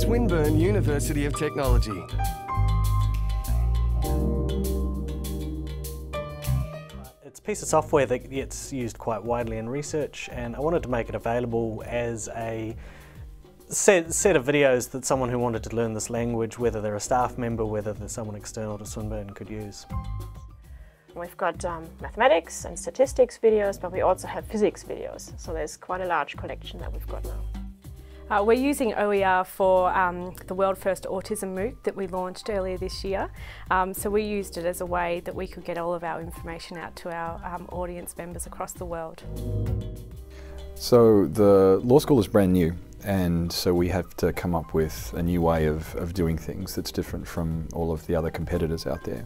Swinburne University of Technology. It's a piece of software that gets used quite widely in research, and I wanted to make it available as a set of videos that someone who wanted to learn this language, whether they're a staff member, whether they're someone external to Swinburne, could use. We've got mathematics and statistics videos, but we also have physics videos, so there's quite a large collection that we've got now. We're using OER for the World First Autism MOOC that we launched earlier this year. So we used it as a way that we could get all of our information out to our audience members across the world. So the law school is brand new, and so we have to come up with a new way of doing things that's different from all of the other competitors out there.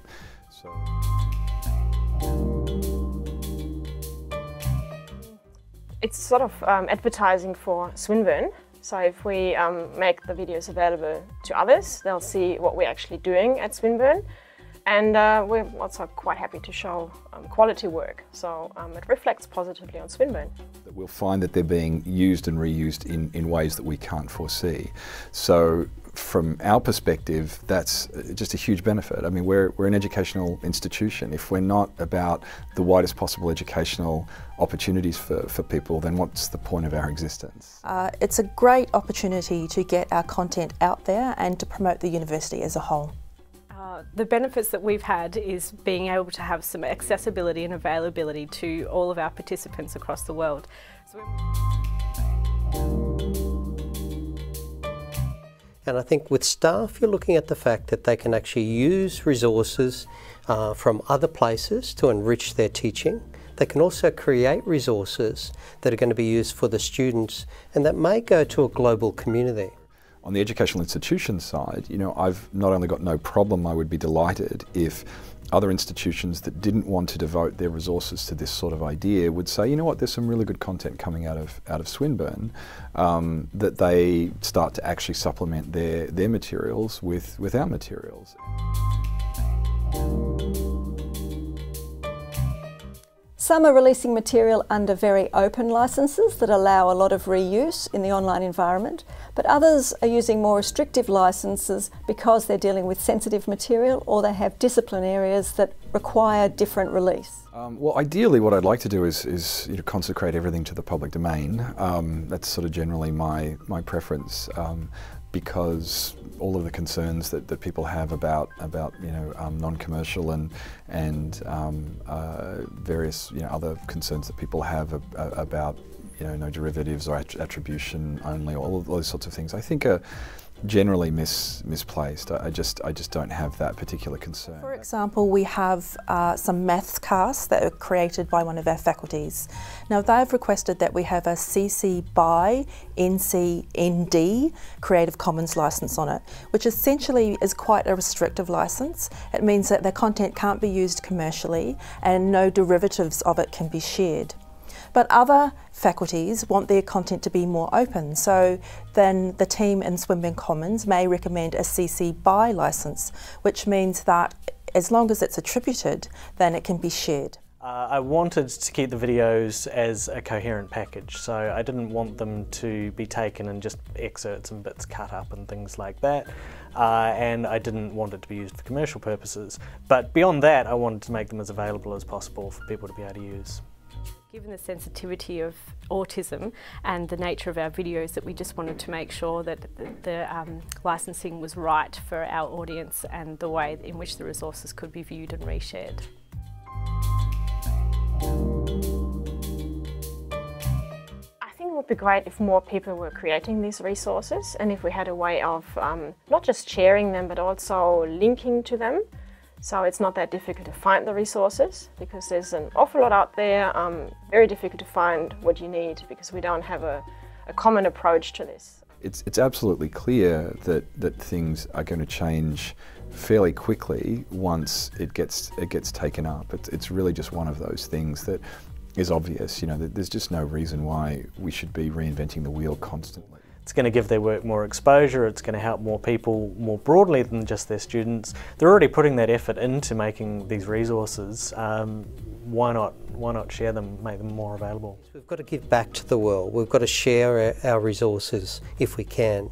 It's sort of advertising for Swinburne. So if we make the videos available to others, they'll see what we're actually doing at Swinburne. And we're also quite happy to show quality work, so it reflects positively on Swinburne. We'll find that they're being used and reused in ways that we can't foresee. So from our perspective, that's just a huge benefit. I mean, we're an educational institution. If we're not about the widest possible educational opportunities for people, then what's the point of our existence? It's a great opportunity to get our content out there and to promote the university as a whole. The benefits that we've had is being able to have some accessibility and availability to all of our participants across the world. And I think with staff, you're looking at the fact that they can actually use resources from other places to enrich their teaching. They can also create resources that are going to be used for the students and that may go to a global community. On the educational institution side, you know, I've not only got no problem, I would be delighted if other institutions that didn't want to devote their resources to this sort of idea would say, you know what, there's some really good content coming out of Swinburne, that they start to actually supplement their materials with our materials. Some are releasing material under very open licenses that allow a lot of reuse in the online environment, but others are using more restrictive licenses because they're dealing with sensitive material or they have discipline areas that require different release. Well, ideally what I'd like to do is you know, consecrate everything to the public domain. That's sort of generally my preference. Because all of the concerns that people have about you know, non-commercial and various, you know, other concerns that people have about, you know, no derivatives or attribution only, all of those sorts of things, I think are generally misplaced. I just don't have that particular concern. For example, we have some maths casts that are created by one of our faculties. Now they've requested that we have a CC BY NC ND Creative Commons license on it, which essentially is quite a restrictive license. It means that their content can't be used commercially and no derivatives of it can be shared. But other faculties want their content to be more open, so then the team in Swinburne Commons may recommend a CC BY license, which means that as long as it's attributed, then it can be shared. I wanted to keep the videos as a coherent package, so I didn't want them to be taken and just excerpts and bits cut up and things like that, and I didn't want it to be used for commercial purposes. But beyond that, I wanted to make them as available as possible for people to be able to use. Given the sensitivity of autism and the nature of our videos, that we just wanted to make sure that the licensing was right for our audience and the way in which the resources could be viewed and reshared. I think it would be great if more people were creating these resources and if we had a way of not just sharing them but also linking to them. So it's not that difficult to find the resources because there's an awful lot out there, very difficult to find what you need because we don't have a common approach to this. It's absolutely clear that things are going to change fairly quickly once it gets taken up. It's really just one of those things that is obvious. You know, there's just no reason why we should be reinventing the wheel constantly. It's going to give their work more exposure, it's going to help more people more broadly than just their students. They're already putting that effort into making these resources. Why not share them, make them more available? We've got to give back to the world. We've got to share our resources if we can.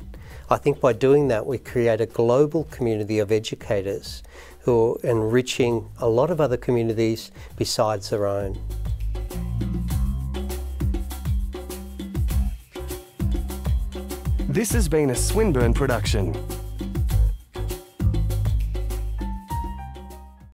I think by doing that we create a global community of educators who are enriching a lot of other communities besides their own. This has been a Swinburne production.